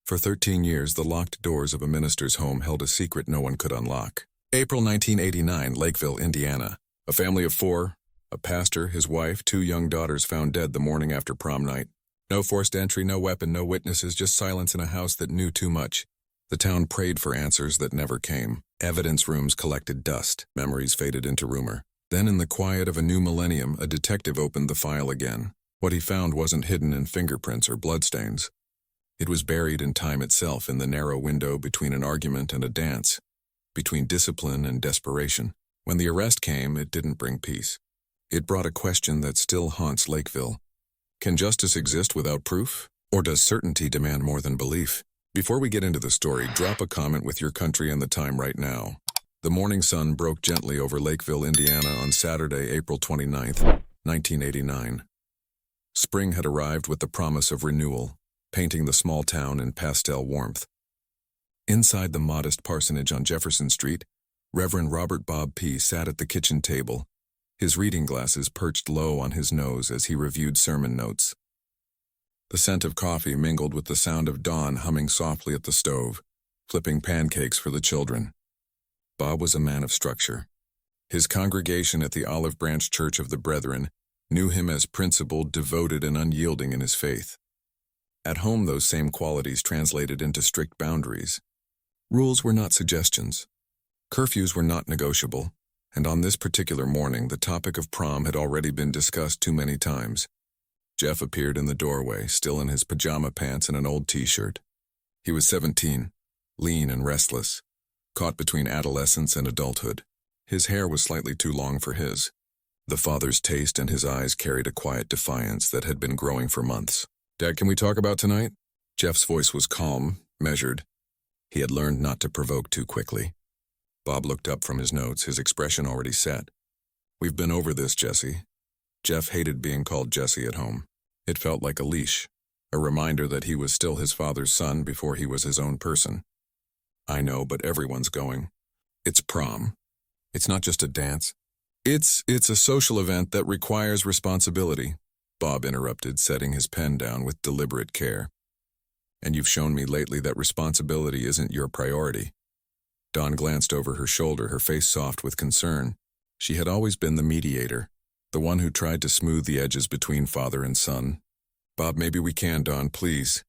For 13 years, the locked doors of a minister's home held a secret no one could unlock. April 1989, Lakeville, Indiana. A family of 4, a pastor, his wife, 2 young daughters found dead the morning after prom night. No forced entry, no weapon, no witnesses, just silence in a house that knew too much. The town prayed for answers that never came. Evidence rooms collected dust. Memories faded into rumor. Then in the quiet of a new millennium, a detective opened the file again. What he found wasn't hidden in fingerprints or bloodstains. It was buried in time itself, in the narrow window between an argument and a dance, between discipline and desperation. When the arrest came, it didn't bring peace. It brought a question that still haunts Lakeville. Can justice exist without proof? Or does certainty demand more than belief? Before we get into the story, drop a comment with your country and the time right now. The morning sun broke gently over Lakeville, Indiana on Saturday, April 29th, 1989. Spring had arrived with the promise of renewal, painting the small town in pastel warmth. Inside the modest parsonage on Jefferson Street, Reverend Bob Pelley sat at the kitchen table, his reading glasses perched low on his nose as he reviewed sermon notes. The scent of coffee mingled with the sound of Dawn humming softly at the stove, flipping pancakes for the children. Bob was a man of structure. His congregation at the Olive Branch Church of the Brethren knew him as principled, devoted, and unyielding in his faith. At home, those same qualities translated into strict boundaries. Rules were not suggestions. Curfews were not negotiable, and on this particular morning, the topic of prom had already been discussed too many times. Jeff appeared in the doorway, still in his pajama pants and an old t-shirt. He was 17, lean and restless, caught between adolescence and adulthood. His hair was slightly too long for his. The father's taste and his eyes carried a quiet defiance that had been growing for months. "Dad, can we talk about tonight?" Jeff's voice was calm, measured. He had learned not to provoke too quickly. Bob looked up from his notes, his expression already set. "We've been over this, Jesse." Jeff hated being called Jesse at home. It felt like a leash, a reminder that he was still his father's son before he was his own person. "I know, but everyone's going. It's prom. It's not just a dance. It's a social event that requires responsibility," Bob interrupted, setting his pen down with deliberate care. "And you've shown me lately that responsibility isn't your priority." Dawn glanced over her shoulder, her face soft with concern. She had always been the mediator, the one who tried to smooth the edges between father and son. "Bob, maybe we can, Dawn, please."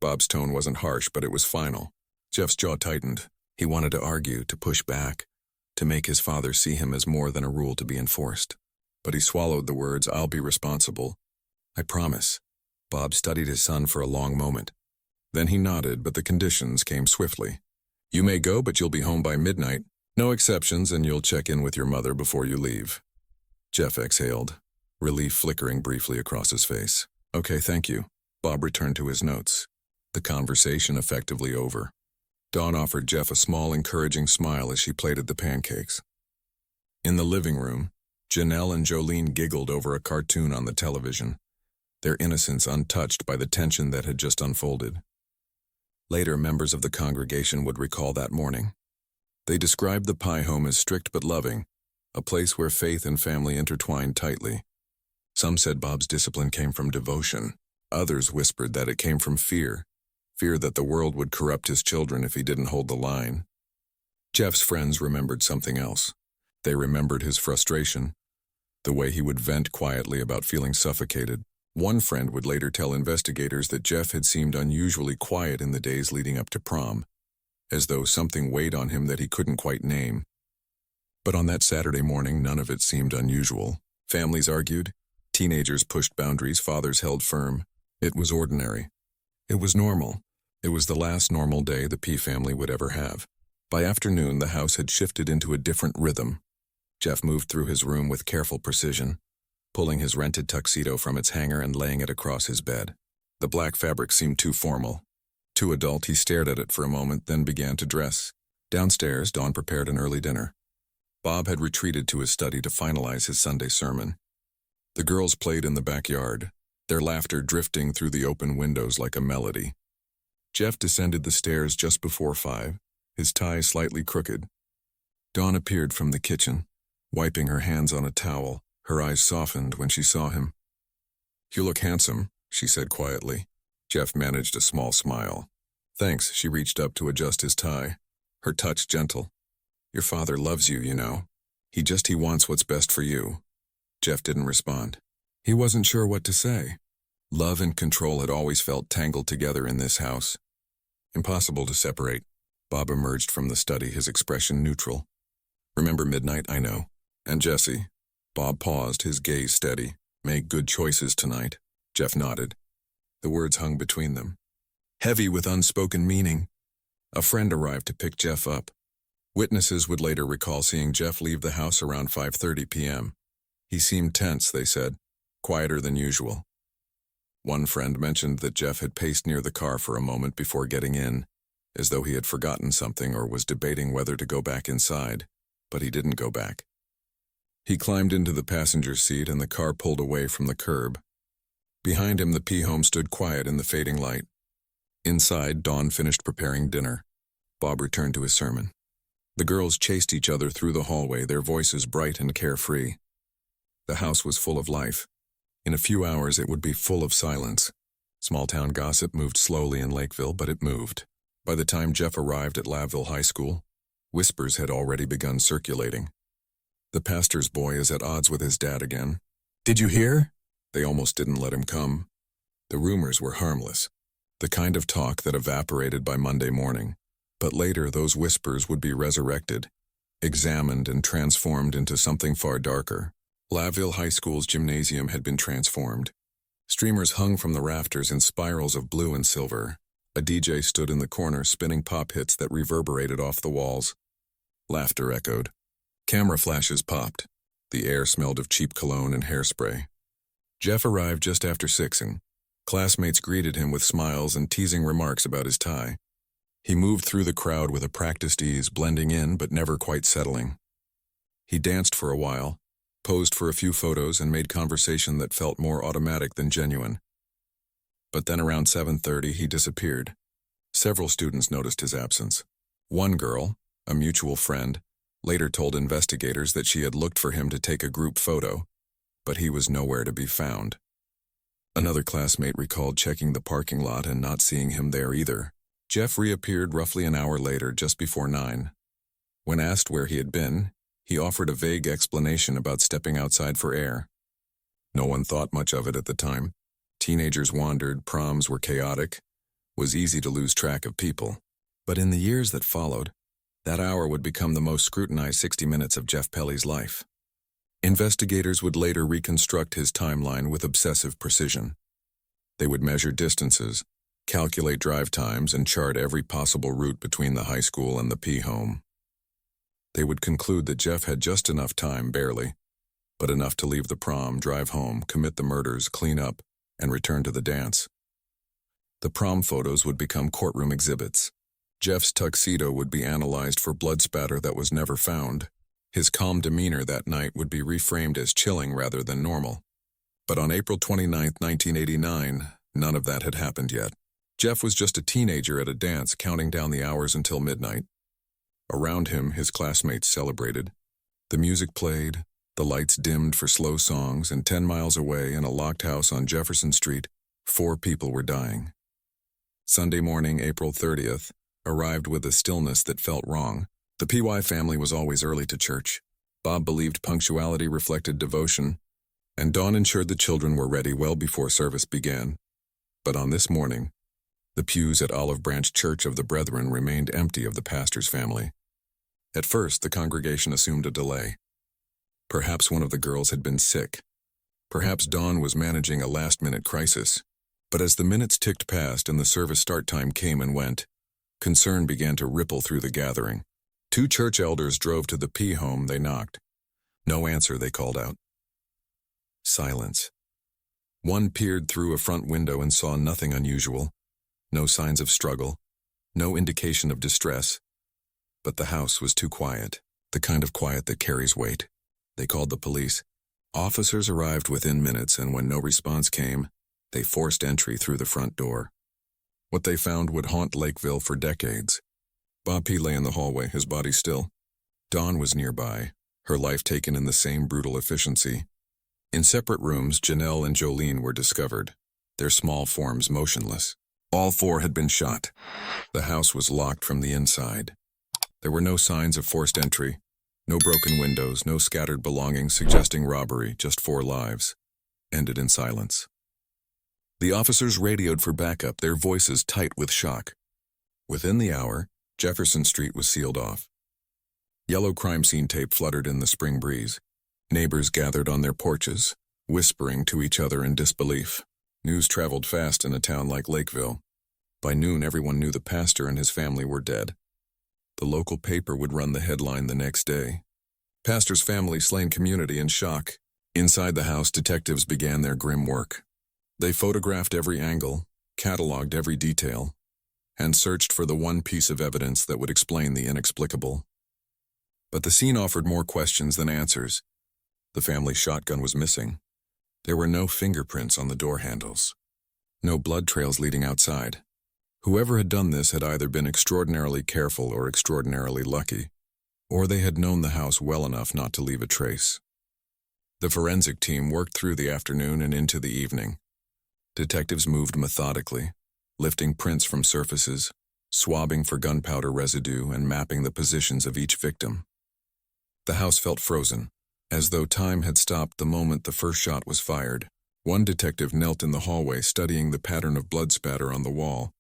Bob's tone wasn't harsh, but it was final. Jeff's jaw tightened. He wanted to argue, to push back, to make his father see him as more than a rule to be enforced. But he swallowed the words, "I'll be responsible. I promise." Bob studied his son for a long moment. Then he nodded, but the conditions came swiftly. "You may go, but you'll be home by midnight. No exceptions, and you'll check in with your mother before you leave." Jeff exhaled, relief flickering briefly across his face. "Okay, thank you." Bob returned to his notes. The conversation effectively over. Dawn offered Jeff a small, encouraging smile as she plated the pancakes. In the living room, Janel and Jolene giggled over a cartoon on the television, their innocence untouched by the tension that had just unfolded. Later, members of the congregation would recall that morning. They described the Pye home as strict but loving, a place where faith and family intertwined tightly. Some said Bob's discipline came from devotion. Others whispered that it came from fear that the world would corrupt his children if he didn't hold the line. Jeff's friends remembered something else. They remembered his frustration, the way he would vent quietly about feeling suffocated. One friend would later tell investigators that Jeff had seemed unusually quiet in the days leading up to prom, as though something weighed on him that he couldn't quite name. But on that Saturday morning, none of it seemed unusual. Families argued, teenagers pushed boundaries, fathers held firm. It was ordinary. It was normal. It was the last normal day the P family would ever have. By afternoon, the house had shifted into a different rhythm. Jeff moved through his room with careful precision, pulling his rented tuxedo from its hanger and laying it across his bed. The black fabric seemed too formal, too adult. He stared at it for a moment, then began to dress. Downstairs, Dawn prepared an early dinner. Bob had retreated to his study to finalize his Sunday sermon. The girls played in the backyard, their laughter drifting through the open windows like a melody. Jeff descended the stairs just before 5, his tie slightly crooked. Dawn appeared from the kitchen, wiping her hands on a towel. Her eyes softened when she saw him. "You look handsome," she said quietly. Jeff managed a small smile. Thanks, she reached up to adjust his tie, her touch gentle. Your father loves you, you know. He wants what's best for you. Jeff didn't respond. He wasn't sure what to say. Love and control had always felt tangled together in this house. Impossible to separate. Bob emerged from the study, his expression neutral. Remember midnight, I know. And Jesse? Bob paused, his gaze steady. Make good choices tonight. Jeff nodded. The words hung between them, heavy with unspoken meaning. A friend arrived to pick Jeff up. Witnesses would later recall seeing Jeff leave the house around 5:30 p.m. He seemed tense, they said, quieter than usual. One friend mentioned that Jeff had paced near the car for a moment before getting in, as though he had forgotten something or was debating whether to go back inside, but he didn't go back. He climbed into the passenger seat and the car pulled away from the curb. Behind him, the P-home stood quiet in the fading light. Inside, Dawn finished preparing dinner. Bob returned to his sermon. The girls chased each other through the hallway, their voices bright and carefree. The house was full of life. In a few hours, it would be full of silence. Small-town gossip moved slowly in Lakeville, but it moved. By the time Jeff arrived at Lakeville High School, whispers had already begun circulating. The pastor's boy is at odds with his dad again. Did you hear? They almost didn't let him come. The rumors were harmless, the kind of talk that evaporated by Monday morning. But later, those whispers would be resurrected, examined and transformed into something far darker. Lakeville High School's gymnasium had been transformed. Streamers hung from the rafters in spirals of blue and silver. A DJ stood in the corner spinning pop hits that reverberated off the walls. Laughter echoed. Camera flashes popped. The air smelled of cheap cologne and hairspray. Jeff arrived just after 6, and classmates greeted him with smiles and teasing remarks about his tie. He moved through the crowd with a practiced ease, blending in but never quite settling. He danced for a while, posed for a few photos, and made conversation that felt more automatic than genuine. But then around 7:30, he disappeared. Several students noticed his absence. One girl, a mutual friend, later told investigators that she had looked for him to take a group photo, but he was nowhere to be found. Another classmate recalled checking the parking lot and not seeing him there either. Jeff reappeared roughly an hour later, just before 9. When asked where he had been, he offered a vague explanation about stepping outside for air. No one thought much of it at the time. Teenagers wandered, proms were chaotic. It was easy to lose track of people. But in the years that followed, that hour would become the most scrutinized 60 minutes of Jeff Pelley's life. Investigators would later reconstruct his timeline with obsessive precision. They would measure distances, calculate drive times, and chart every possible route between the high school and the P-home. They would conclude that Jeff had just enough time, barely, but enough to leave the prom, drive home, commit the murders, clean up, and return to the dance. The prom photos would become courtroom exhibits. Jeff's tuxedo would be analyzed for blood spatter that was never found. His calm demeanor that night would be reframed as chilling rather than normal. But on April 29, 1989, none of that had happened yet. Jeff was just a teenager at a dance, counting down the hours until midnight. Around him, his classmates celebrated. The music played, the lights dimmed for slow songs, and 10 miles away in a locked house on Jefferson Street, 4 people were dying. Sunday morning, April 30th, arrived with a stillness that felt wrong. The PY family was always early to church. Bob believed punctuality reflected devotion, and Dawn ensured the children were ready well before service began. But on this morning, the pews at Olive Branch Church of the Brethren remained empty of the pastor's family. At first, the congregation assumed a delay. Perhaps one of the girls had been sick. Perhaps Dawn was managing a last-minute crisis. But as the minutes ticked past and the service start time came and went, concern began to ripple through the gathering. 2 church elders drove to the P-home. They knocked. No answer, they called out. Silence. One peered through a front window and saw nothing unusual. No signs of struggle, no indication of distress. But the house was too quiet, the kind of quiet that carries weight. They called the police. Officers arrived within minutes, and when no response came, they forced entry through the front door. What they found would haunt Lakeville for decades. Bob P. lay in the hallway, his body still. Dawn was nearby, her life taken in the same brutal efficiency. In separate rooms, Janel and Jolene were discovered, their small forms motionless. All four had been shot. The house was locked from the inside. There were no signs of forced entry, no broken windows, no scattered belongings suggesting robbery, just 4 lives, ended in silence. The officers radioed for backup, their voices tight with shock. Within the hour, Jefferson Street was sealed off. Yellow crime scene tape fluttered in the spring breeze. Neighbors gathered on their porches, whispering to each other in disbelief. News traveled fast in a town like Lakeville. By noon, everyone knew the pastor and his family were dead. The local paper would run the headline the next day. Pastor's family slain, community in shock. Inside the house, detectives began their grim work. They photographed every angle, cataloged every detail, and searched for the one piece of evidence that would explain the inexplicable. But the scene offered more questions than answers. The family shotgun was missing. There were no fingerprints on the door handles. No blood trails leading outside. Whoever had done this had either been extraordinarily careful or extraordinarily lucky, or they had known the house well enough not to leave a trace. The forensic team worked through the afternoon and into the evening. Detectives moved methodically, lifting prints from surfaces, swabbing for gunpowder residue, and mapping the positions of each victim. The house felt frozen, as though time had stopped the moment the first shot was fired. One detective knelt in the hallway studying the pattern of blood spatter on the wall.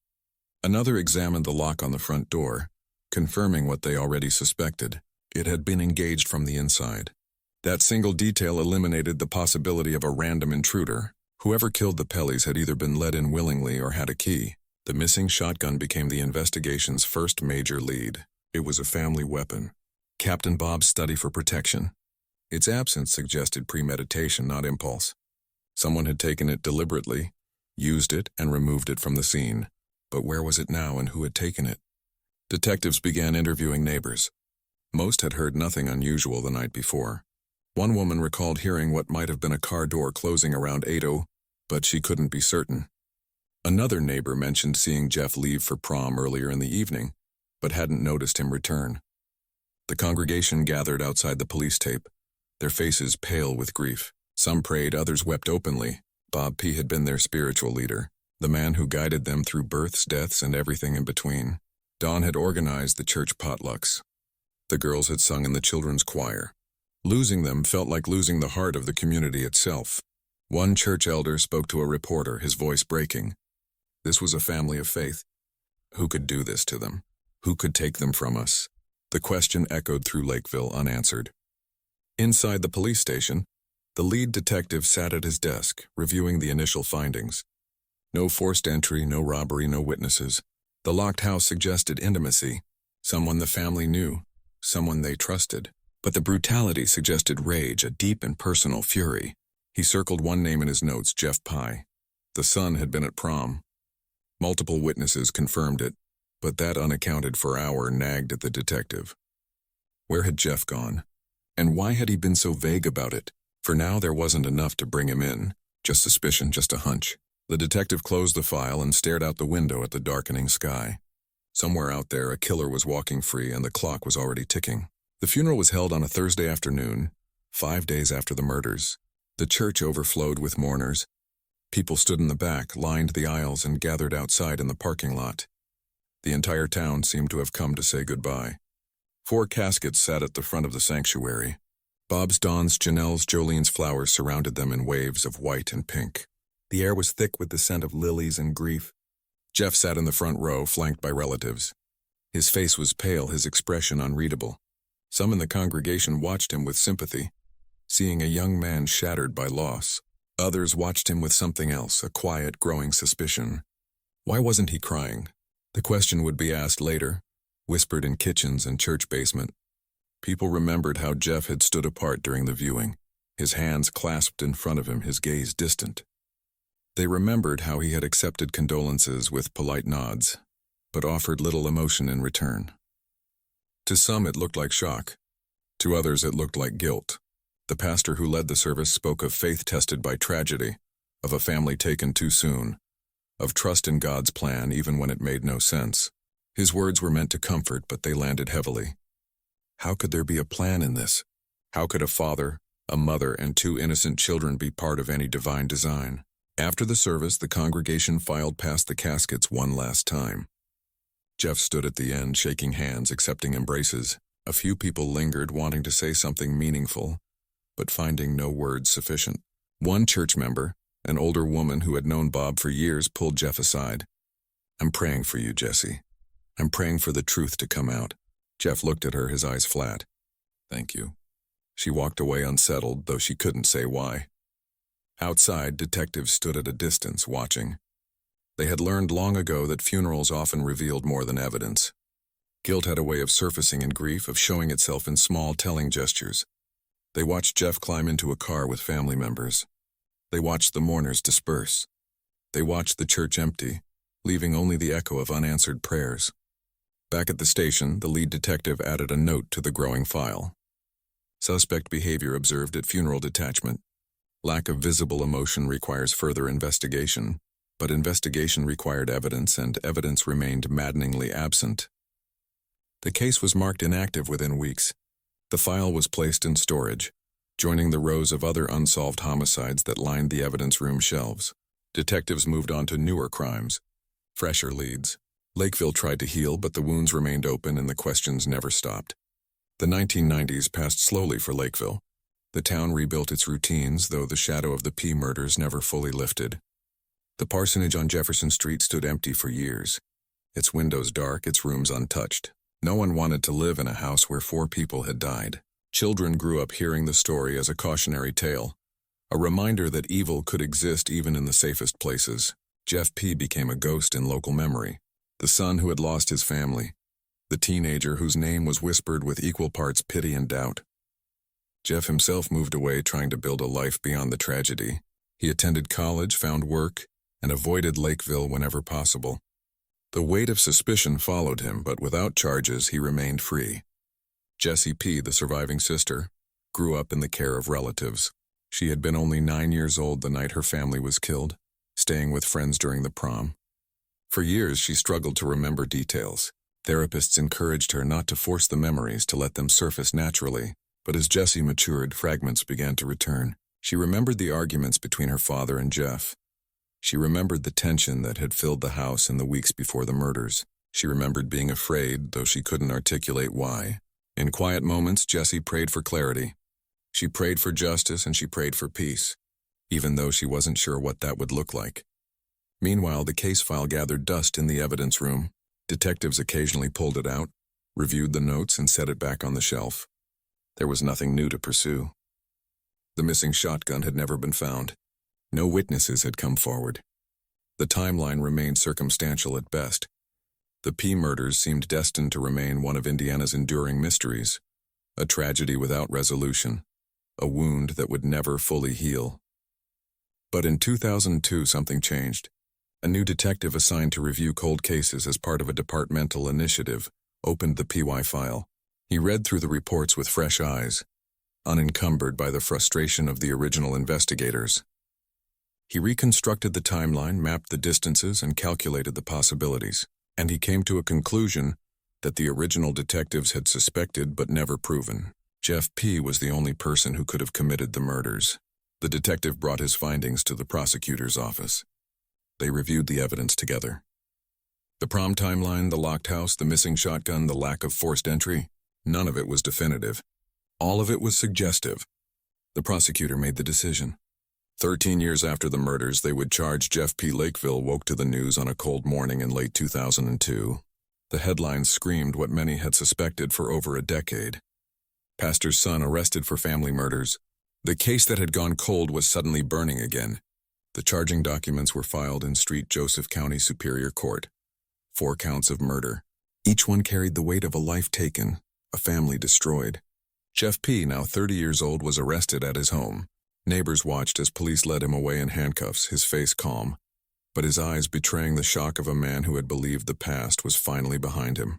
Another examined the lock on the front door, confirming what they already suspected. It had been engaged from the inside. That single detail eliminated the possibility of a random intruder. Whoever killed the Pelleys had either been let in willingly or had a key. The missing shotgun became the investigation's first major lead. It was a family weapon. Captain Bob's study for protection. Its absence suggested premeditation, not impulse. Someone had taken it deliberately, used it, and removed it from the scene. But where was it now and who had taken it? Detectives began interviewing neighbors. Most had heard nothing unusual the night before. One woman recalled hearing what might have been a car door closing around 8:00, but she couldn't be certain. Another neighbor mentioned seeing Jeff leave for prom earlier in the evening, but hadn't noticed him return. The congregation gathered outside the police tape, their faces pale with grief. Some prayed, others wept openly. Bob P. had been their spiritual leader, the man who guided them through births, deaths, and everything in between. Don had organized the church potlucks. The girls had sung in the children's choir. Losing them felt like losing the heart of the community itself. One church elder spoke to a reporter, his voice breaking. This was a family of faith. Who could do this to them? Who could take them from us? The question echoed through Lakeville unanswered. Inside the police station, the lead detective sat at his desk, reviewing the initial findings. No forced entry, no robbery, no witnesses. The locked house suggested intimacy, someone the family knew, someone they trusted. But the brutality suggested rage, a deep and personal fury. He circled one name in his notes, Jeff Pye. The son had been at prom. Multiple witnesses confirmed it, but that unaccounted-for hour nagged at the detective. Where had Jeff gone? And why had he been so vague about it? For now, there wasn't enough to bring him in. Just suspicion, just a hunch. The detective closed the file and stared out the window at the darkening sky. Somewhere out there, a killer was walking free and the clock was already ticking. The funeral was held on a Thursday afternoon, 5 days after the murders. The church overflowed with mourners. People stood in the back, lined the aisles, and gathered outside in the parking lot. The entire town seemed to have come to say goodbye. 4 caskets sat at the front of the sanctuary. Bob's, Don's, Janel's, Jolene's flowers surrounded them in waves of white and pink. The air was thick with the scent of lilies and grief. Jeff sat in the front row, flanked by relatives. His face was pale, his expression unreadable. Some in the congregation watched him with sympathy, seeing a young man shattered by loss. Others watched him with something else, a quiet, growing suspicion. Why wasn't he crying? The question would be asked later, whispered in kitchens and church basement. People remembered how Jeff had stood apart during the viewing, his hands clasped in front of him, his gaze distant. They remembered how he had accepted condolences with polite nods, but offered little emotion in return. To some it looked like shock. To others it looked like guilt. The pastor who led the service spoke of faith tested by tragedy, of a family taken too soon, of trust in God's plan even when it made no sense. His words were meant to comfort, but they landed heavily. How could there be a plan in this? How could a father, a mother, and 2 innocent children be part of any divine design? After the service, the congregation filed past the caskets one last time. Jeff stood at the end, shaking hands, accepting embraces. A few people lingered, wanting to say something meaningful, but finding no words sufficient. One church member, an older woman who had known Bob for years, pulled Jeff aside. "I'm praying for you, Jesse. I'm praying for the truth to come out." Jeff looked at her, his eyes flat. "Thank you." She walked away unsettled, though she couldn't say why. Outside, detectives stood at a distance, watching. They had learned long ago that funerals often revealed more than evidence. Guilt had a way of surfacing in grief, of showing itself in small, telling gestures. They watched Jeff climb into a car with family members. They watched the mourners disperse. They watched the church empty, leaving only the echo of unanswered prayers. Back at the station, the lead detective added a note to the growing file. Suspect behavior observed at funeral detachment. Lack of visible emotion requires further investigation, but investigation required evidence, and evidence remained maddeningly absent. The case was marked inactive within weeks. The file was placed in storage, joining the rows of other unsolved homicides that lined the evidence room shelves. Detectives moved on to newer crimes, fresher leads. Lakeville tried to heal, but the wounds remained open and the questions never stopped. The 1990s passed slowly for Lakeville. The town rebuilt its routines, though the shadow of the P murders never fully lifted. The parsonage on Jefferson Street stood empty for years, its windows dark, its rooms untouched. No one wanted to live in a house where 4 people had died. Children grew up hearing the story as a cautionary tale, a reminder that evil could exist even in the safest places. Jeff P. became a ghost in local memory, the son who had lost his family, the teenager whose name was whispered with equal parts pity and doubt. Jeff himself moved away, trying to build a life beyond the tragedy. He attended college, found work, and avoided Lakeville whenever possible. The weight of suspicion followed him, but without charges, he remained free. Jessie P., the surviving sister, grew up in the care of relatives. She had been only 9 years old the night her family was killed, staying with friends during the prom. For years, she struggled to remember details. Therapists encouraged her not to force the memories, to let them surface naturally. But as Jessie matured, fragments began to return. She remembered the arguments between her father and Jeff. She remembered the tension that had filled the house in the weeks before the murders. She remembered being afraid, though she couldn't articulate why. In quiet moments, Jessie prayed for clarity. She prayed for justice and she prayed for peace, even though she wasn't sure what that would look like. Meanwhile, the case file gathered dust in the evidence room. Detectives occasionally pulled it out, reviewed the notes, and set it back on the shelf. There was nothing new to pursue. The missing shotgun had never been found. No witnesses had come forward. The timeline remained circumstantial at best. The P murders seemed destined to remain one of Indiana's enduring mysteries, a tragedy without resolution, a wound that would never fully heal. But in 2002, something changed. A new detective assigned to review cold cases as part of a departmental initiative opened the PY file. He read through the reports with fresh eyes, unencumbered by the frustration of the original investigators. He reconstructed the timeline, mapped the distances, and calculated the possibilities. And he came to a conclusion that the original detectives had suspected but never proven. Jeff P. was the only person who could have committed the murders. The detective brought his findings to the prosecutor's office. They reviewed the evidence together. The prom timeline, the locked house, the missing shotgun, the lack of forced entry, none of it was definitive. All of it was suggestive. The prosecutor made the decision. 13 years after the murders, they would charge Jeff P. Lakeville woke to the news on a cold morning in late 2002. The headlines screamed what many had suspected for over a decade. Pastor's son arrested for family murders. The case that had gone cold was suddenly burning again. The charging documents were filed in St. Joseph County Superior Court. 4 counts of murder. Each one carried the weight of a life taken, a family destroyed. Jeff P., now 30 years old, was arrested at his home. Neighbors watched as police led him away in handcuffs, his face calm, but his eyes betraying the shock of a man who had believed the past was finally behind him.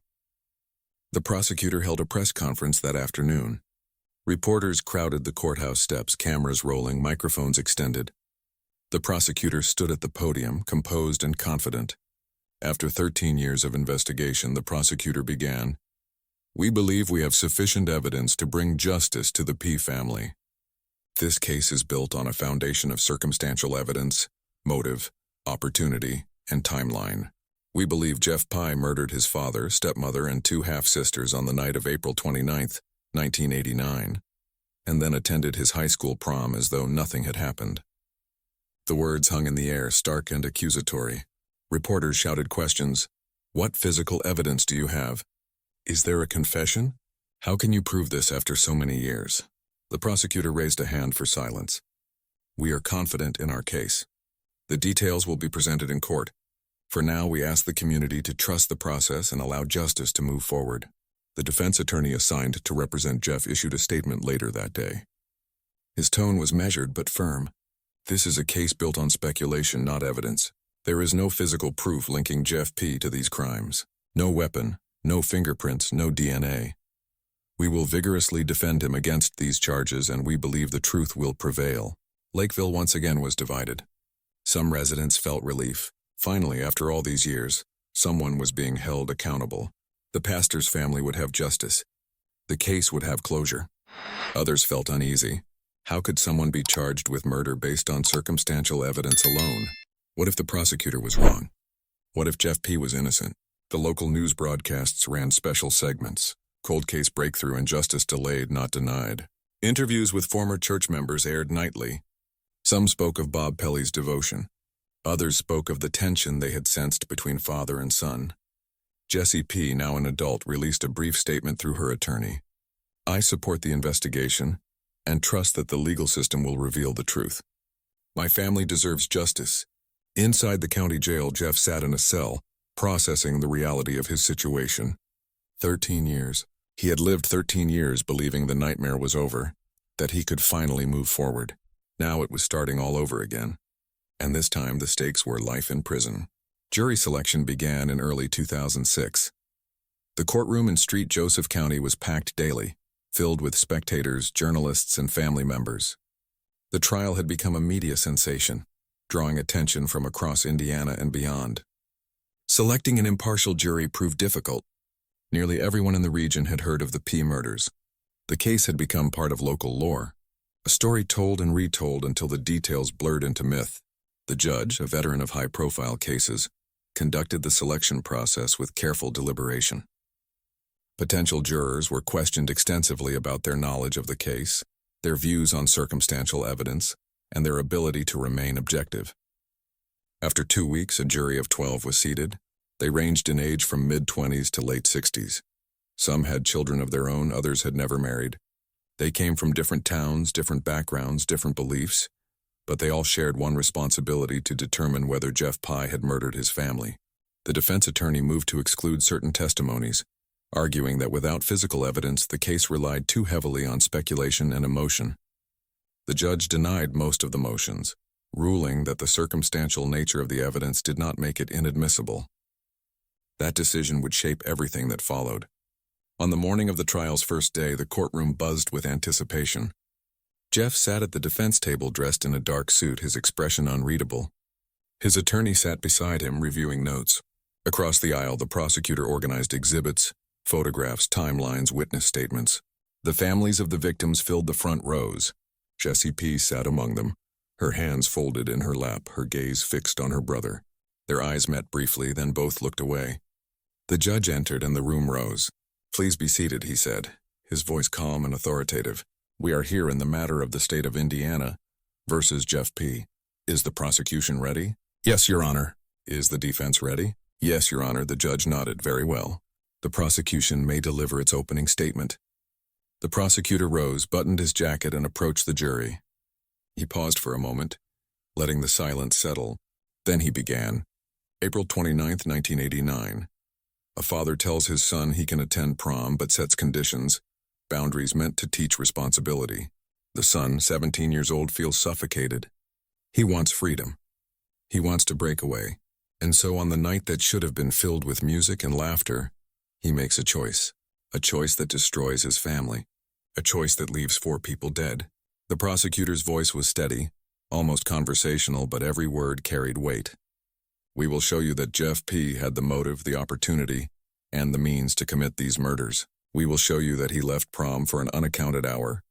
The prosecutor held a press conference that afternoon. Reporters crowded the courthouse steps, cameras rolling, microphones extended. The prosecutor stood at the podium, composed and confident. After 13 years of investigation, the prosecutor began, "We believe we have sufficient evidence to bring justice to the P family. This case is built on a foundation of circumstantial evidence, motive, opportunity, and timeline. We believe Jeff Pye murdered his father, stepmother, and two half-sisters on the night of April 29, 1989, and then attended his high school prom as though nothing had happened. The words hung in the air, stark and accusatory. Reporters shouted questions. What physical evidence do you have? Is there a confession? How can you prove this after so many years? The prosecutor raised a hand for silence. We are confident in our case. The details will be presented in court. For now, we ask the community to trust the process and allow justice to move forward. The defense attorney assigned to represent Jeff issued a statement later that day. His tone was measured but firm. This is a case built on speculation, not evidence. There is no physical proof linking Jeff P. to these crimes. No weapon, no fingerprints, no DNA. We will vigorously defend him against these charges, and we believe the truth will prevail. Lakeville once again was divided. Some residents felt relief. Finally, after all these years, someone was being held accountable. The pastor's family would have justice. The case would have closure. Others felt uneasy. How could someone be charged with murder based on circumstantial evidence alone? What if the prosecutor was wrong? What if Jeff P. was innocent? The local news broadcasts ran special segments. Cold case breakthrough and justice delayed, not denied. Interviews with former church members aired nightly. Some spoke of Bob Pelley's devotion. Others spoke of the tension they had sensed between father and son. Jessie P., now an adult, released a brief statement through her attorney. I support the investigation and trust that the legal system will reveal the truth. My family deserves justice. Inside the county jail, Jeff sat in a cell, processing the reality of his situation. 13 years. He had lived 13 years believing the nightmare was over, that he could finally move forward. Now it was starting all over again. And this time the stakes were life in prison. Jury selection began in early 2006. The courtroom in St. Joseph County was packed daily, filled with spectators, journalists, and family members. The trial had become a media sensation, drawing attention from across Indiana and beyond. Selecting an impartial jury proved difficult. Nearly everyone in the region had heard of the P murders. The case had become part of local lore, a story told and retold until the details blurred into myth. The judge, a veteran of high-profile cases, conducted the selection process with careful deliberation. Potential jurors were questioned extensively about their knowledge of the case, their views on circumstantial evidence, and their ability to remain objective. After 2 weeks, a jury of 12 was seated. They ranged in age from mid-20s to late 60s. Some had children of their own, others had never married. They came from different towns, different backgrounds, different beliefs, but they all shared one responsibility to determine whether Jeff Pye had murdered his family. The defense attorney moved to exclude certain testimonies, arguing that without physical evidence, the case relied too heavily on speculation and emotion. The judge denied most of the motions, ruling that the circumstantial nature of the evidence did not make it inadmissible. That decision would shape everything that followed. On the morning of the trial's first day, the courtroom buzzed with anticipation. Jeff sat at the defense table dressed in a dark suit, his expression unreadable. His attorney sat beside him, reviewing notes. Across the aisle, the prosecutor organized exhibits, photographs, timelines, witness statements. The families of the victims filled the front rows. Jessie P. sat among them, her hands folded in her lap, her gaze fixed on her brother. Their eyes met briefly, then both looked away. The judge entered and the room rose. Please be seated, he said, his voice calm and authoritative. We are here in the matter of the state of Indiana versus Jeff P. Is the prosecution ready? Yes, Your Honor. Is the defense ready? Yes, Your Honor. The judge nodded. Very well. The prosecution may deliver its opening statement. The prosecutor rose, buttoned his jacket, and approached the jury. He paused for a moment, letting the silence settle. Then he began. April 29, 1989. A father tells his son he can attend prom but sets conditions, boundaries meant to teach responsibility. The son, 17 years old, feels suffocated. He wants freedom. He wants to break away. And so on the night that should have been filled with music and laughter, he makes a choice that destroys his family, a choice that leaves 4 people dead. The prosecutor's voice was steady, almost conversational, but every word carried weight. We will show you that Jeff P. had the motive, the opportunity, and the means to commit these murders. We will show you that he left prom for an unaccounted hour,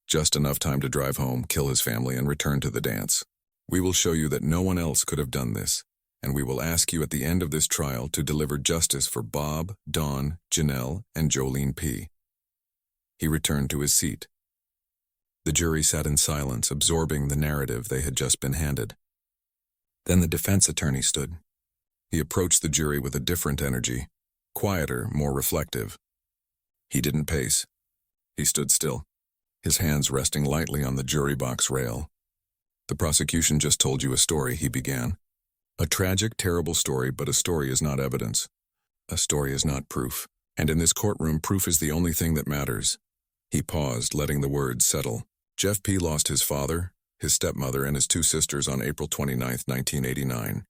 just enough time to drive home, kill his family, and return to the dance. We will show you that no one else could have done this, and we will ask you at the end of this trial to deliver justice for Bob, Dawn, Janel, and Jolene P. He returned to his seat. The jury sat in silence, absorbing the narrative they had just been handed. Then the defense attorney stood. He approached the jury with a different energy, quieter, more reflective. He didn't pace. He stood still, his hands resting lightly on the jury box rail. The prosecution just told you a story, he began. A tragic, terrible story, but a story is not evidence. A story is not proof. And in this courtroom, proof is the only thing that matters. He paused, letting the words settle. Jeff P. lost his father, his stepmother, and his two sisters on April 29, 1989.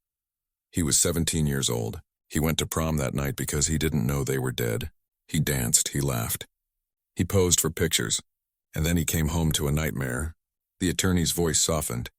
He was 17 years old. He went to prom that night because he didn't know they were dead. He danced, he laughed. He posed for pictures, and then he came home to a nightmare. The attorney's voice softened.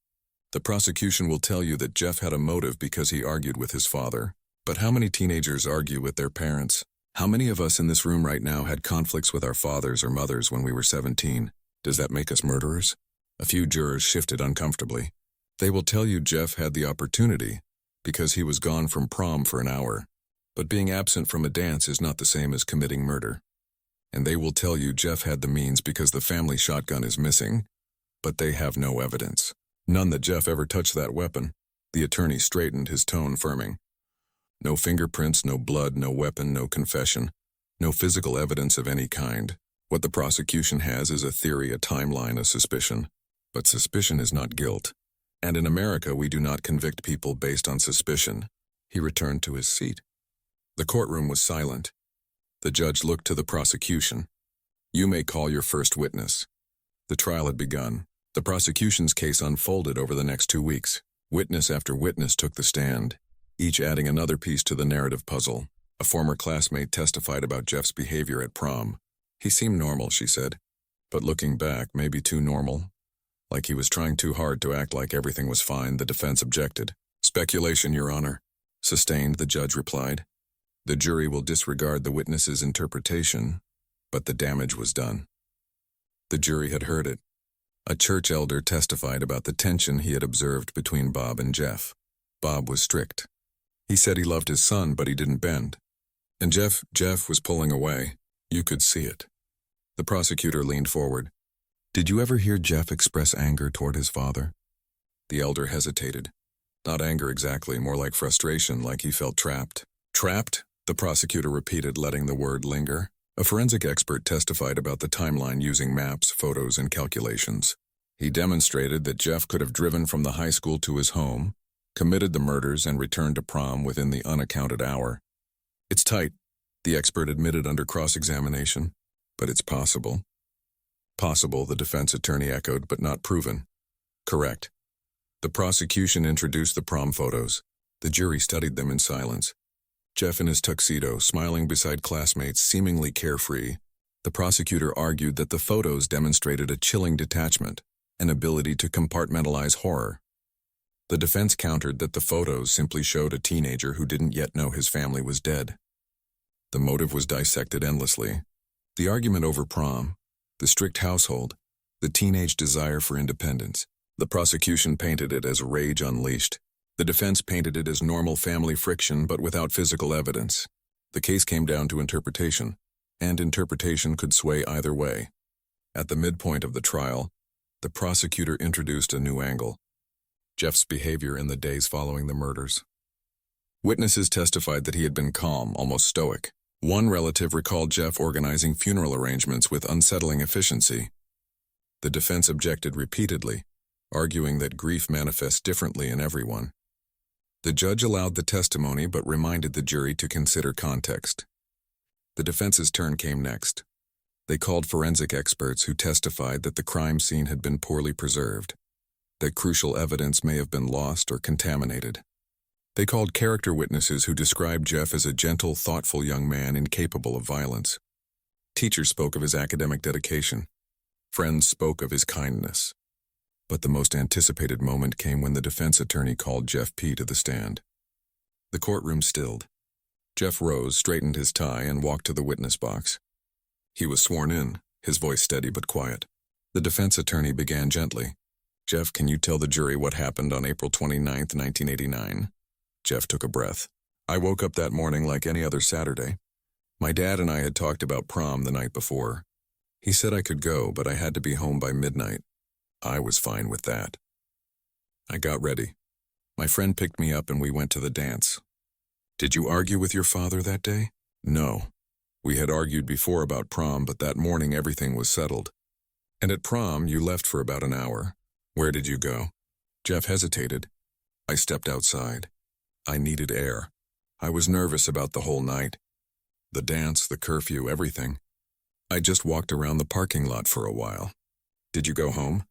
The prosecution will tell you that Jeff had a motive because he argued with his father. But how many teenagers argue with their parents? How many of us in this room right now had conflicts with our fathers or mothers when we were 17? Does that make us murderers? A few jurors shifted uncomfortably. They will tell you Jeff had the opportunity because he was gone from prom for an hour. But being absent from a dance is not the same as committing murder. And they will tell you Jeff had the means because the family shotgun is missing, but they have no evidence. None that Jeff ever touched that weapon. The attorney straightened, his tone firming. No fingerprints, no blood, no weapon, no confession. No physical evidence of any kind. What the prosecution has is a theory, a timeline, a suspicion. But suspicion is not guilt. And in America, we do not convict people based on suspicion. He returned to his seat. The courtroom was silent. The judge looked to the prosecution. You may call your first witness. The trial had begun. The prosecution's case unfolded over the next 2 weeks. Witness after witness took the stand, each adding another piece to the narrative puzzle. A former classmate testified about Jeff's behavior at prom. He seemed normal, she said. But looking back, maybe too normal. Like he was trying too hard to act like everything was fine, the defense objected. Speculation, Your Honor. Sustained, the judge replied. The jury will disregard the witness's interpretation, but the damage was done. The jury had heard it. A church elder testified about the tension he had observed between Bob and Jeff. Bob was strict. He said he loved his son, but he didn't bend. And Jeff was pulling away. You could see it. The prosecutor leaned forward. Did you ever hear Jeff express anger toward his father? The elder hesitated. Not anger exactly, more like frustration, like he felt trapped. Trapped? The prosecutor repeated, letting the word linger. A forensic expert testified about the timeline using maps, photos, and calculations. He demonstrated that Jeff could have driven from the high school to his home, committed the murders, and returned to prom within the unaccounted hour. It's tight, the expert admitted under cross-examination, but it's possible. Possible, the defense attorney echoed, but not proven. Correct. The prosecution introduced the prom photos. The jury studied them in silence. Jeff in his tuxedo, smiling beside classmates, seemingly carefree. The prosecutor argued that the photos demonstrated a chilling detachment, an ability to compartmentalize horror. The defense countered that the photos simply showed a teenager who didn't yet know his family was dead. The motive was dissected endlessly. The argument over prom, the strict household, the teenage desire for independence. The prosecution painted it as rage unleashed. The defense painted it as normal family friction but without physical evidence. The case came down to interpretation, and interpretation could sway either way. At the midpoint of the trial, the prosecutor introduced a new angle. Jeff's behavior in the days following the murders. Witnesses testified that he had been calm, almost stoic. One relative recalled Jeff organizing funeral arrangements with unsettling efficiency. The defense objected repeatedly, arguing that grief manifests differently in everyone. The judge allowed the testimony but reminded the jury to consider context. The defense's turn came next. They called forensic experts who testified that the crime scene had been poorly preserved, that crucial evidence may have been lost or contaminated. They called character witnesses who described Jeff as a gentle, thoughtful young man incapable of violence. Teachers spoke of his academic dedication. Friends spoke of his kindness. But the most anticipated moment came when the defense attorney called Jeff P. to the stand. The courtroom stilled. Jeff rose, straightened his tie, and walked to the witness box. He was sworn in, his voice steady but quiet. The defense attorney began gently. Jeff, can you tell the jury what happened on April 29th, 1989? Jeff took a breath. I woke up that morning like any other Saturday. My dad and I had talked about prom the night before. He said I could go, but I had to be home by midnight. I was fine with that. I got ready. My friend picked me up and we went to the dance. Did you argue with your father that day? No. We had argued before about prom, but that morning everything was settled. And at prom, you left for about an hour. Where did you go? Jeff hesitated. I stepped outside. I needed air. I was nervous about the whole night. The dance, the curfew, everything. I just walked around the parking lot for a while. Did you go home?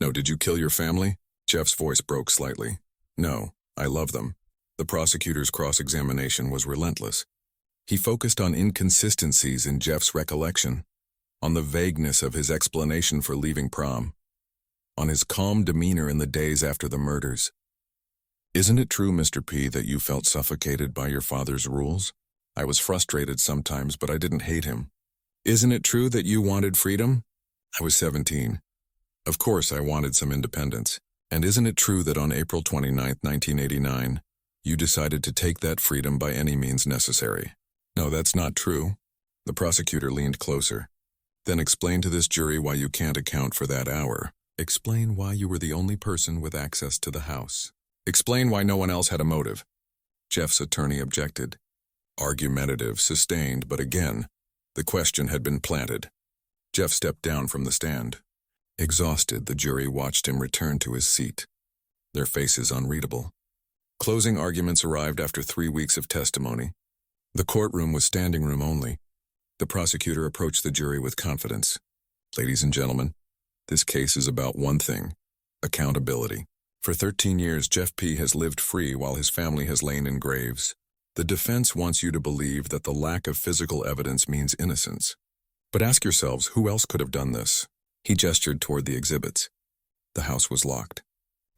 No, did you kill your family? Jeff's voice broke slightly. No, I love them. The prosecutor's cross-examination was relentless. He focused on inconsistencies in Jeff's recollection, on the vagueness of his explanation for leaving prom, on his calm demeanor in the days after the murders. Isn't it true, Mr. P, that you felt suffocated by your father's rules? I was frustrated sometimes, but I didn't hate him. Isn't it true that you wanted freedom? I was 17. Of course, I wanted some independence. And isn't it true that on April 29, 1989, you decided to take that freedom by any means necessary? No, that's not true. The prosecutor leaned closer. Then explain to this jury why you can't account for that hour. Explain why you were the only person with access to the house. Explain why no one else had a motive. Jeff's attorney objected. Argumentative, sustained, but again, the question had been planted. Jeff stepped down from the stand. Exhausted, the jury watched him return to his seat, their faces unreadable. Closing arguments arrived after 3 weeks of testimony. The courtroom was standing room only. The prosecutor approached the jury with confidence. Ladies and gentlemen, this case is about one thing: accountability. For 13 years, Jeff P. has lived free while his family has lain in graves. The defense wants you to believe that the lack of physical evidence means innocence. But ask yourselves, who else could have done this? He gestured toward the exhibits. The house was locked.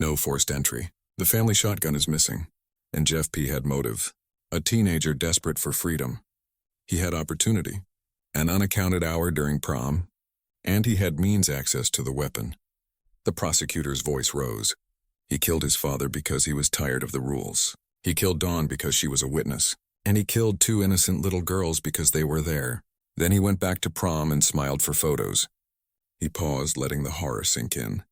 No forced entry. The family shotgun is missing. And Jeff P. had motive. A teenager desperate for freedom. He had opportunity. An unaccounted hour during prom. And he had means access to the weapon. The prosecutor's voice rose. He killed his father because he was tired of the rules. He killed Dawn because she was a witness. And he killed 2 innocent little girls because they were there. Then he went back to prom and smiled for photos. He paused, letting the horror sink in.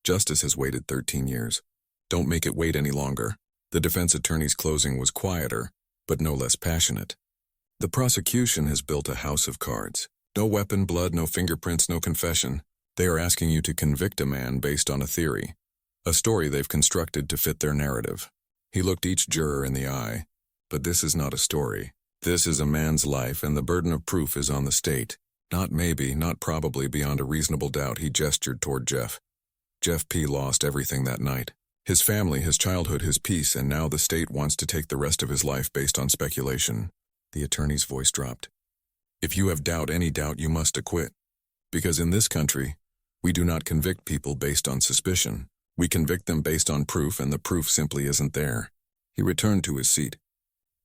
Justice has waited 13 years. Don't make it wait any longer. The defense attorney's closing was quieter, but no less passionate. The prosecution has built a house of cards. No weapon, blood, no fingerprints, no confession. They are asking you to convict a man based on a theory, a story they've constructed to fit their narrative. He looked each juror in the eye. But this is not a story. This is a man's life, and the burden of proof is on the state. Not maybe, not probably, beyond a reasonable doubt, he gestured toward Jeff. Jeff P. lost everything that night. His family, his childhood, his peace, and now the state wants to take the rest of his life based on speculation. The attorney's voice dropped. If you have doubt, any doubt, you must acquit. Because in this country, we do not convict people based on suspicion. We convict them based on proof, and the proof simply isn't there. He returned to his seat.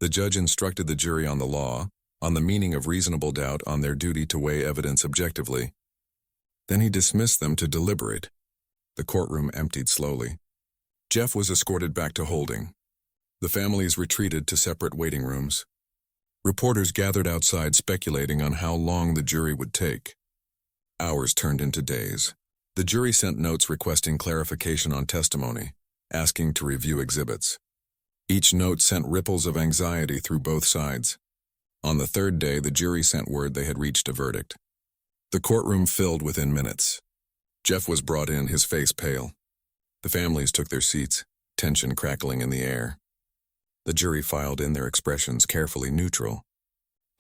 The judge instructed the jury on the law, on the meaning of reasonable doubt, on their duty to weigh evidence objectively. Then he dismissed them to deliberate. The courtroom emptied slowly. Jeff was escorted back to holding. The families retreated to separate waiting rooms. Reporters gathered outside speculating on how long the jury would take. Hours turned into days. The jury sent notes requesting clarification on testimony, asking to review exhibits. Each note sent ripples of anxiety through both sides. On the 3rd day, the jury sent word they had reached a verdict. The courtroom filled within minutes. Jeff was brought in, his face pale. The families took their seats, tension crackling in the air. The jury filed in, their expressions carefully neutral.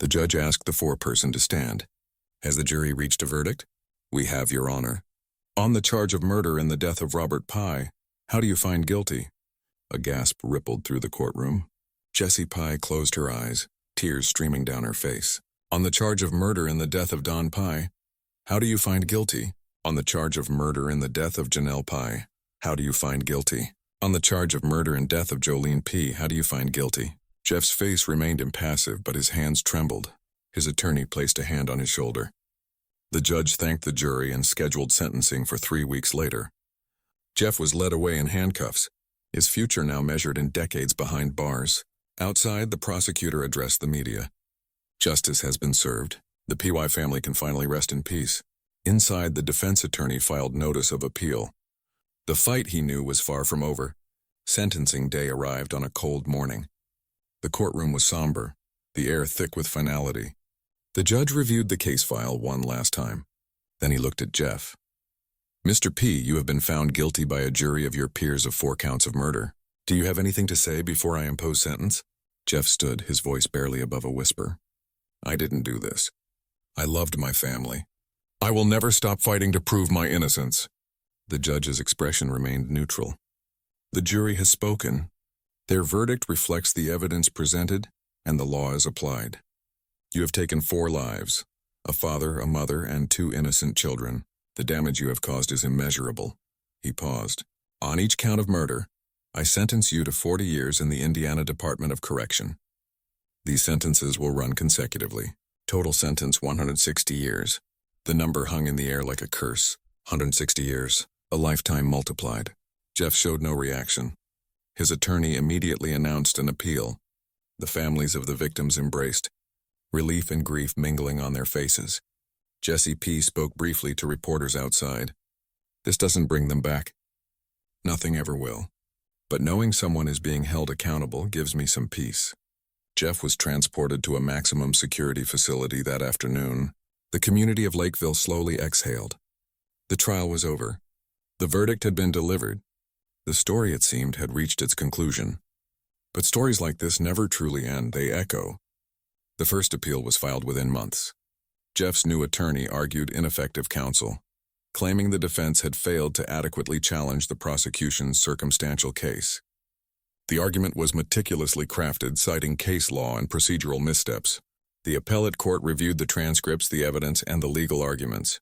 The judge asked the foreperson to stand. Has the jury reached a verdict? We have, Your Honor. On the charge of murder in the death of Robert Pye, how do you find guilty? A gasp rippled through the courtroom. Jessie Pye closed her eyes, tears streaming down her face. On the charge of murder in the death of Don Pye, how do you find guilty? On the charge of murder in the death of Janel Pye, how do you find guilty? On the charge of murder and death of Jolene P., how do you find guilty? Jeff's face remained impassive, but his hands trembled. His attorney placed a hand on his shoulder. The judge thanked the jury and scheduled sentencing for 3 weeks later. Jeff was led away in handcuffs, his future now measured in decades behind bars. Outside, the prosecutor addressed the media. Justice has been served. The PY family can finally rest in peace. Inside, the defense attorney filed notice of appeal. The fight, he knew, was far from over. Sentencing day arrived on a cold morning. The courtroom was somber, the air thick with finality. The judge reviewed the case file one last time. Then he looked at Jeff. "Mr. P, you have been found guilty by a jury of your peers of 4 counts of murder. Do you have anything to say before I impose sentence?" Jeff stood, his voice barely above a whisper. "I didn't do this. I loved my family. I will never stop fighting to prove my innocence." The judge's expression remained neutral. "The jury has spoken. Their verdict reflects the evidence presented, and the law is applied. You have taken 4 lives, a father, a mother, and 2 innocent children. The damage you have caused is immeasurable." He paused. "On each count of murder, I sentence you to 40 years in the Indiana Department of Correction. These sentences will run consecutively. Total sentence 160 years. The number hung in the air like a curse. 160 years, a lifetime multiplied." Jeff showed no reaction. His attorney immediately announced an appeal. The families of the victims embraced, relief and grief mingling on their faces. Jesse P. spoke briefly to reporters outside. "This doesn't bring them back. Nothing ever will. But knowing someone is being held accountable gives me some peace." Jeff was transported to a maximum security facility that afternoon. The community of Lakeville slowly exhaled. The trial was over. The verdict had been delivered. The story, it seemed, had reached its conclusion. But stories like this never truly end, they echo. The first appeal was filed within months. Jeff's new attorney argued ineffective counsel, claiming the defense had failed to adequately challenge the prosecution's circumstantial case. The argument was meticulously crafted, citing case law and procedural missteps. The appellate court reviewed the transcripts, the evidence, and the legal arguments.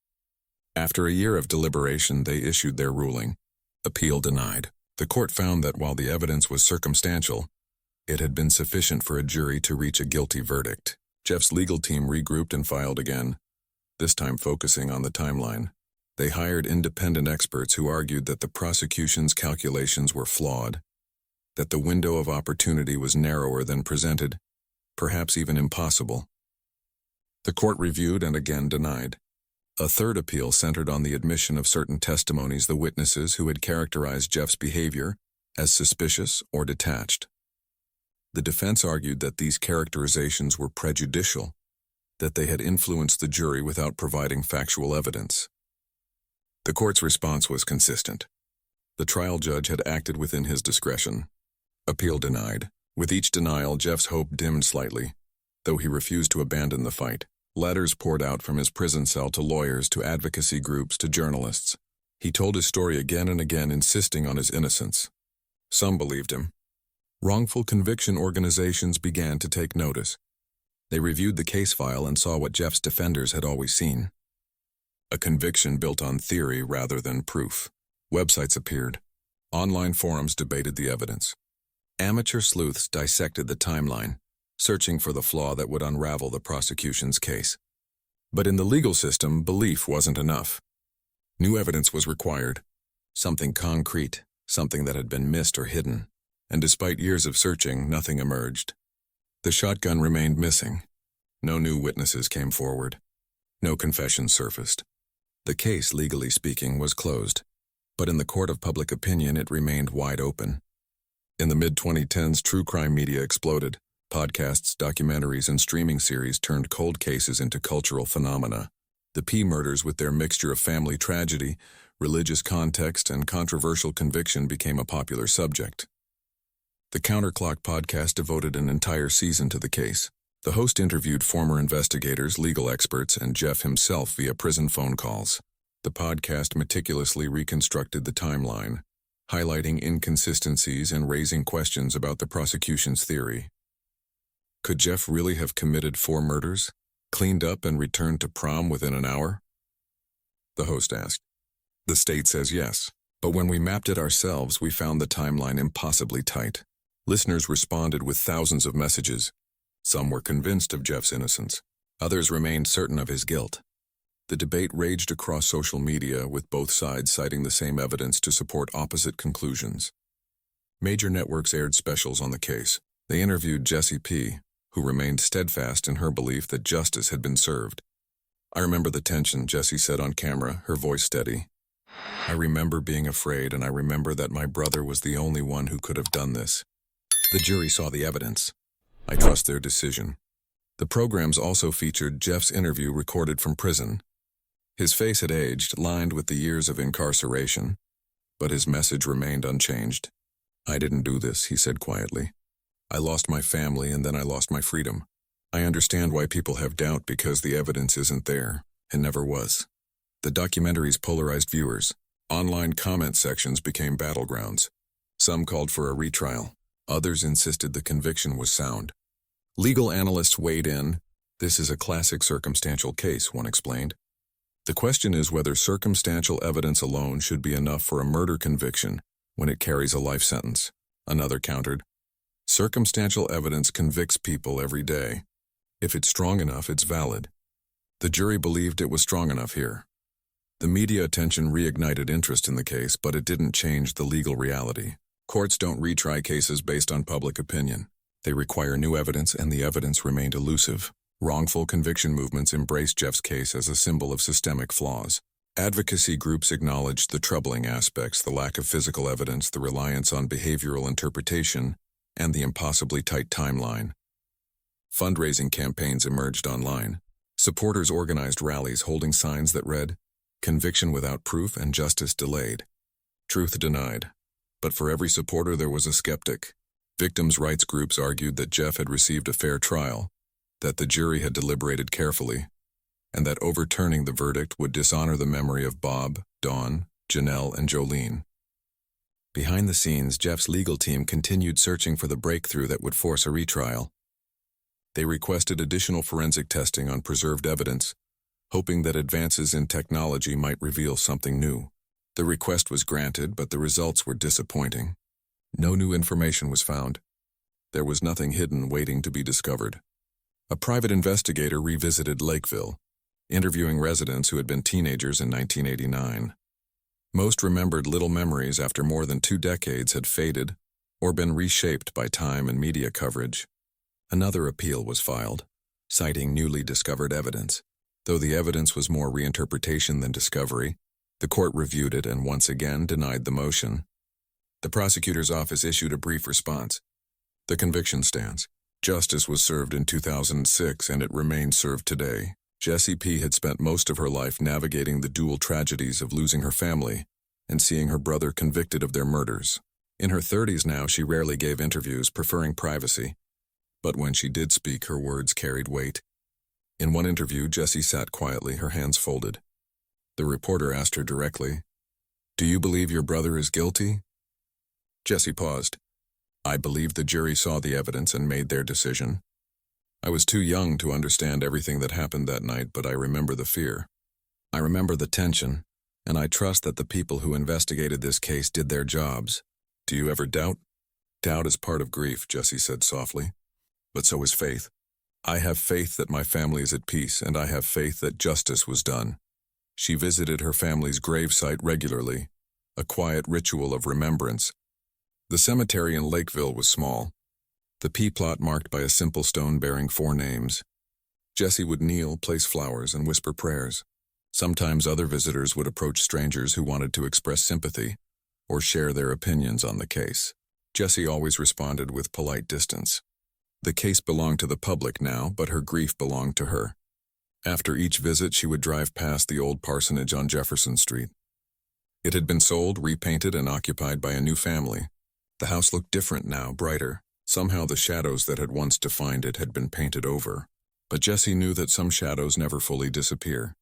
After a year of deliberation, they issued their ruling. Appeal denied. The court found that while the evidence was circumstantial, it had been sufficient for a jury to reach a guilty verdict. Jeff's legal team regrouped and filed again, this time focusing on the timeline. They hired independent experts who argued that the prosecution's calculations were flawed, that the window of opportunity was narrower than presented, perhaps even impossible. The court reviewed and again denied. A third appeal centered on the admission of certain testimonies, the witnesses who had characterized Jeff's behavior as suspicious or detached. The defense argued that these characterizations were prejudicial, that they had influenced the jury without providing factual evidence. The court's response was consistent. The trial judge had acted within his discretion. Appeal denied. With each denial, Jeff's hope dimmed slightly, though he refused to abandon the fight. Letters poured out from his prison cell to lawyers, to advocacy groups, to journalists. He told his story again and again, insisting on his innocence. Some believed him. Wrongful conviction organizations began to take notice. They reviewed the case file and saw what Jeff's defenders had always seen: a conviction built on theory rather than proof. Websites appeared. Online forums debated the evidence. Amateur sleuths dissected the timeline, searching for the flaw that would unravel the prosecution's case. But in the legal system, belief wasn't enough. New evidence was required, something concrete, something that had been missed or hidden. And despite years of searching, nothing emerged. The shotgun remained missing. No new witnesses came forward. No confessions surfaced. The case, legally speaking, was closed. But in the court of public opinion, it remained wide open. In the mid-2010s, true crime media exploded. Podcasts, documentaries, and streaming series turned cold cases into cultural phenomena. The P murders, with their mixture of family tragedy, religious context, and controversial conviction, became a popular subject. The Counterclock podcast devoted an entire season to the case. The host interviewed former investigators, legal experts, and Jeff himself via prison phone calls. The podcast meticulously reconstructed the timeline, highlighting inconsistencies and raising questions about the prosecution's theory. Could Jeff really have committed 4 murders, cleaned up and returned to prom within an hour? The host asked. The state says yes, but when we mapped it ourselves, we found the timeline impossibly tight. Listeners responded with thousands of messages. Some were convinced of Jeff's innocence. Others remained certain of his guilt. The debate raged across social media, with both sides citing the same evidence to support opposite conclusions. Major networks aired specials on the case. They interviewed Jessie P., who remained steadfast in her belief that justice had been served. "I remember the tension," Jessie said on camera, her voice steady. "I remember being afraid, and I remember that my brother was the only one who could have done this." The jury saw the evidence. "I trust their decision." The programs also featured Jeff's interview recorded from prison. His face had aged, lined with the years of incarceration, but his message remained unchanged. "I didn't do this," he said quietly. "I lost my family and then I lost my freedom. I understand why people have doubt because the evidence isn't there. It never was." The documentary's polarized viewers. Online comment sections became battlegrounds. Some called for a retrial. Others insisted the conviction was sound. Legal analysts weighed in. "This is a classic circumstantial case," one explained. "The question is whether circumstantial evidence alone should be enough for a murder conviction when it carries a life sentence," another countered. "Circumstantial evidence convicts people every day. If it's strong enough, it's valid." The jury believed it was strong enough here. The media attention reignited interest in the case, but it didn't change the legal reality. Courts don't retry cases based on public opinion. They require new evidence, and the evidence remained elusive. Wrongful conviction movements embraced Jeff's case as a symbol of systemic flaws. Advocacy groups acknowledged the troubling aspects: the lack of physical evidence, the reliance on behavioral interpretation, and the impossibly tight timeline. Fundraising campaigns emerged online. Supporters organized rallies holding signs that read, "Conviction without proof and justice delayed. Truth denied." But for every supporter there was a skeptic. Victims' rights groups argued that Jeff had received a fair trial, that the jury had deliberated carefully, and that overturning the verdict would dishonor the memory of Bob, Dawn, Janel, and Jolene. Behind the scenes, Jeff's legal team continued searching for the breakthrough that would force a retrial. They requested additional forensic testing on preserved evidence, hoping that advances in technology might reveal something new. The request was granted, but the results were disappointing. No new information was found. There was nothing hidden waiting to be discovered. A private investigator revisited Lakeville, interviewing residents who had been teenagers in 1989. Most remembered little memories after more than 2 decades had faded or been reshaped by time and media coverage. Another appeal was filed, citing newly discovered evidence. Though the evidence was more reinterpretation than discovery, the court reviewed it and once again denied the motion. The prosecutor's office issued a brief response. "The conviction stands. Justice was served in 2006 and it remains served today." Jessie P. had spent most of her life navigating the dual tragedies of losing her family and seeing her brother convicted of their murders. In her 30s now, she rarely gave interviews, preferring privacy. But when she did speak, her words carried weight. In one interview, Jessie sat quietly, her hands folded. The reporter asked her directly, "Do you believe your brother is guilty?" Jessie paused. "I believe the jury saw the evidence and made their decision. I was too young to understand everything that happened that night, but I remember the fear. I remember the tension, and I trust that the people who investigated this case did their jobs." "Do you ever doubt?" "Doubt is part of grief," Jessie said softly. "But so is faith. I have faith that my family is at peace, and I have faith that justice was done." She visited her family's gravesite regularly, a quiet ritual of remembrance. The cemetery in Lakeville was small, the P-plot marked by a simple stone bearing 4 names. Jessie would kneel, place flowers, and whisper prayers. Sometimes other visitors would approach strangers who wanted to express sympathy or share their opinions on the case. Jessie always responded with polite distance. The case belonged to the public now, but her grief belonged to her. After each visit, she would drive past the old parsonage on Jefferson Street. It had been sold, repainted, and occupied by a new family. The house looked different now, brighter. Somehow the shadows that had once defined it had been painted over. But Jessie knew that some shadows never fully disappear.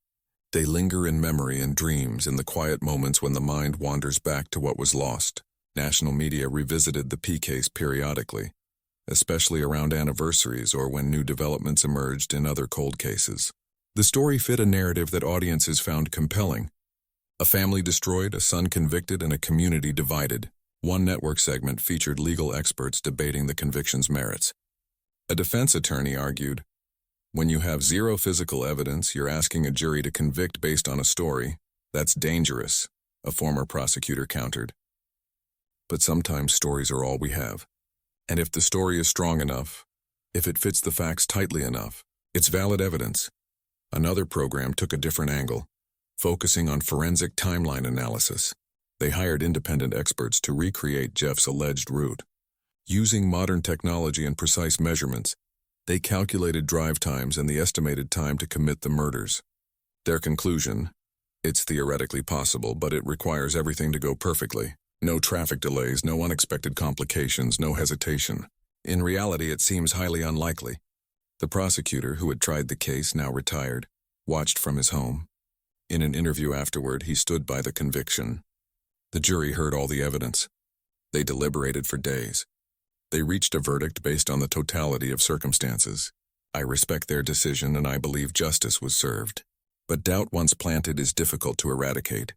They linger in memory and dreams, in the quiet moments when the mind wanders back to what was lost. National media revisited the P case periodically, especially around anniversaries or when new developments emerged in other cold cases. The story fit a narrative that audiences found compelling. A family destroyed, a son convicted, and a community divided. One network segment featured legal experts debating the conviction's merits. A defense attorney argued, When you have zero physical evidence, you're asking a jury to convict based on a story. That's dangerous, a former prosecutor countered. But sometimes stories are all we have. And if the story is strong enough, if it fits the facts tightly enough, it's valid evidence. Another program took a different angle, focusing on forensic timeline analysis. They hired independent experts to recreate Jeff's alleged route. Using modern technology and precise measurements, they calculated drive times and the estimated time to commit the murders. Their conclusion: it's theoretically possible, but it requires everything to go perfectly. No traffic delays, no unexpected complications, no hesitation. In reality, it seems highly unlikely. The prosecutor, who had tried the case, now retired, watched from his home. In an interview afterward, he stood by the conviction. The jury heard all the evidence. They deliberated for days. They reached a verdict based on the totality of circumstances. I respect their decision and I believe justice was served. But doubt once planted is difficult to eradicate.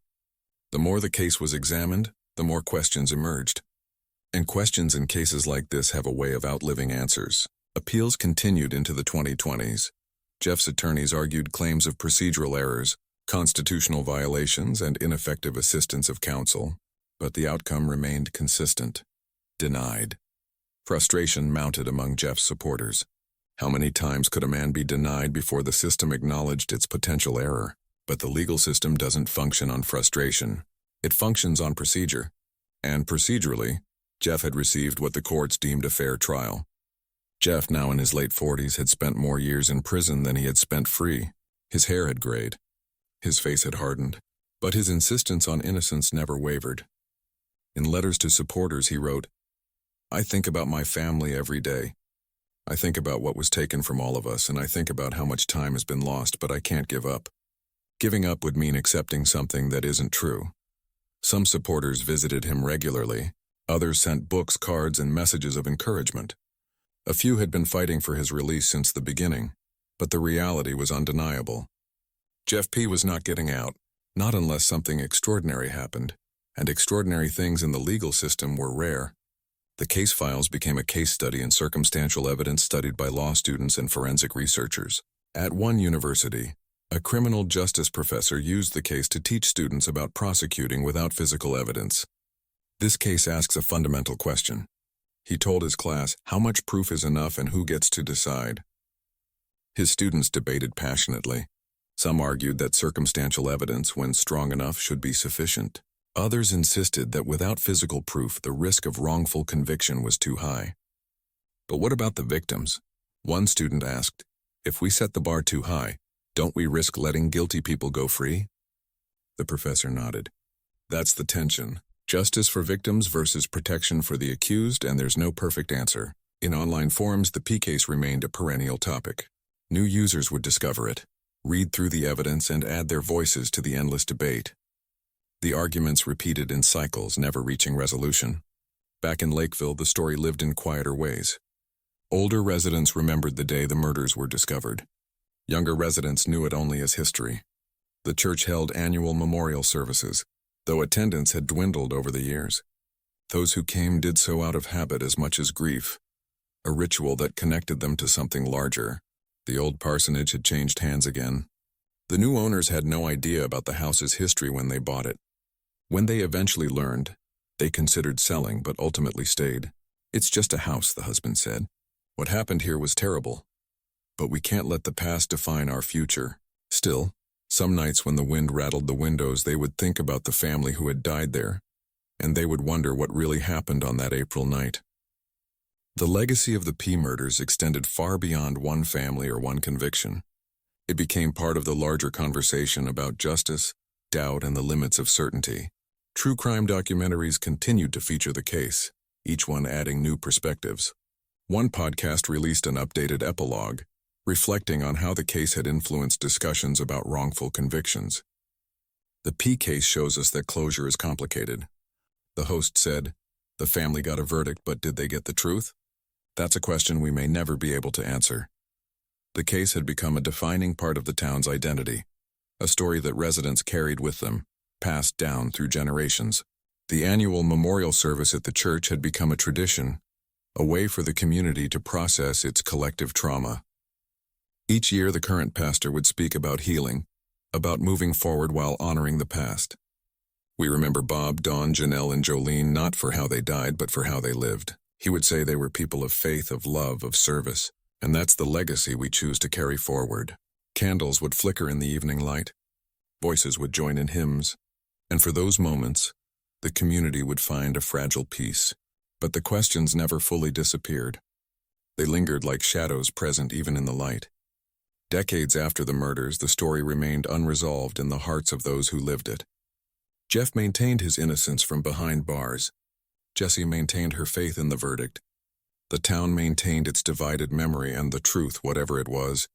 The more the case was examined, the more questions emerged. And questions in cases like this have a way of outliving answers. Appeals continued into the 2020s. Jeff's attorneys argued claims of procedural errors, constitutional violations, and ineffective assistance of counsel. But the outcome remained consistent: denied. Frustration mounted among Jeff's supporters. How many times could a man be denied before the system acknowledged its potential error? But the legal system doesn't function on frustration. It functions on procedure. And procedurally, Jeff had received what the courts deemed a fair trial. Jeff, now in his late 40s, had spent more years in prison than he had spent free. His hair had grayed. His face had hardened. But his insistence on innocence never wavered. In letters to supporters, he wrote, "I think about my family every day. I think about what was taken from all of us, and I think about how much time has been lost, but I can't give up." Giving up would mean accepting something that isn't true. Some supporters visited him regularly. Others sent books, cards, and messages of encouragement. A few had been fighting for his release since the beginning, but the reality was undeniable. Jeff P. was not getting out, not unless something extraordinary happened, and extraordinary things in the legal system were rare. The case files became a case study in circumstantial evidence studied by law students and forensic researchers. At one university, a criminal justice professor used the case to teach students about prosecuting without physical evidence. This case asks a fundamental question. He told his class how much proof is enough and who gets to decide. His students debated passionately. Some argued that circumstantial evidence, when strong enough, should be sufficient. Others insisted that without physical proof, the risk of wrongful conviction was too high. But what about the victims? One student asked, "If we set the bar too high, don't we risk letting guilty people go free?" The professor nodded. That's the tension. Justice for victims versus protection for the accused, and there's no perfect answer. In online forums, the P case remained a perennial topic. New users would discover it, read through the evidence, and add their voices to the endless debate. The arguments repeated in cycles, never reaching resolution. Back in Lakeville, the story lived in quieter ways. Older residents remembered the day the murders were discovered. Younger residents knew it only as history. The church held annual memorial services, though attendance had dwindled over the years. Those who came did so out of habit as much as grief, a ritual that connected them to something larger. The old parsonage had changed hands again. The new owners had no idea about the house's history when they bought it. When they eventually learned, they considered selling but ultimately stayed. "It's just a house," the husband said. "What happened here was terrible, but we can't let the past define our future." Still, some nights when the wind rattled the windows, they would think about the family who had died there, and they would wonder what really happened on that April night. The legacy of the P murders extended far beyond one family or one conviction. It became part of the larger conversation about justice, doubt, and the limits of certainty. True crime documentaries continued to feature the case, each one adding new perspectives. One podcast released an updated epilogue, reflecting on how the case had influenced discussions about wrongful convictions. The P case shows us that closure is complicated. The host said, "The family got a verdict, but did they get the truth?" That's a question we may never be able to answer. The case had become a defining part of the town's identity, a story that residents carried with them, passed down through generations. The annual memorial service at the church had become a tradition, a way for the community to process its collective trauma. Each year, the current pastor would speak about healing, about moving forward while honoring the past. We remember Bob, Dawn, Janel, and Jolene not for how they died, but for how they lived. He would say they were people of faith, of love, of service, and that's the legacy we choose to carry forward. Candles would flicker in the evening light. Voices would join in hymns, and for those moments, the community would find a fragile peace. But the questions never fully disappeared. They lingered like shadows present even in the light. Decades after the murders, the story remained unresolved in the hearts of those who lived it. Jeff maintained his innocence from behind bars. Jessie maintained her faith in the verdict. The town maintained its divided memory, and the truth, whatever it was,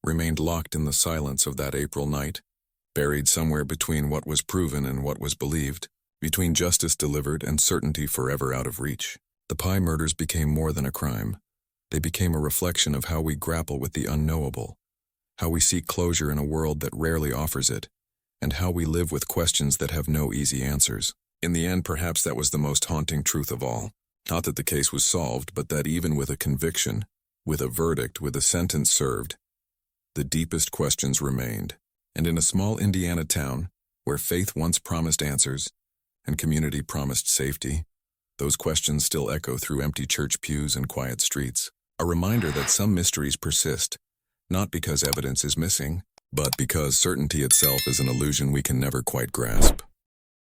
remained locked in the silence of that April night, buried somewhere between what was proven and what was believed, between justice delivered and certainty forever out of reach. The Pye murders became more than a crime. They became a reflection of how we grapple with the unknowable, how we seek closure in a world that rarely offers it, and how we live with questions that have no easy answers. In the end, perhaps that was the most haunting truth of all. Not that the case was solved, but that even with a conviction, with a verdict, with a sentence served, the deepest questions remained. And in a small Indiana town, where faith once promised answers, and community promised safety, those questions still echo through empty church pews and quiet streets. A reminder that some mysteries persist, not because evidence is missing, but because certainty itself is an illusion we can never quite grasp.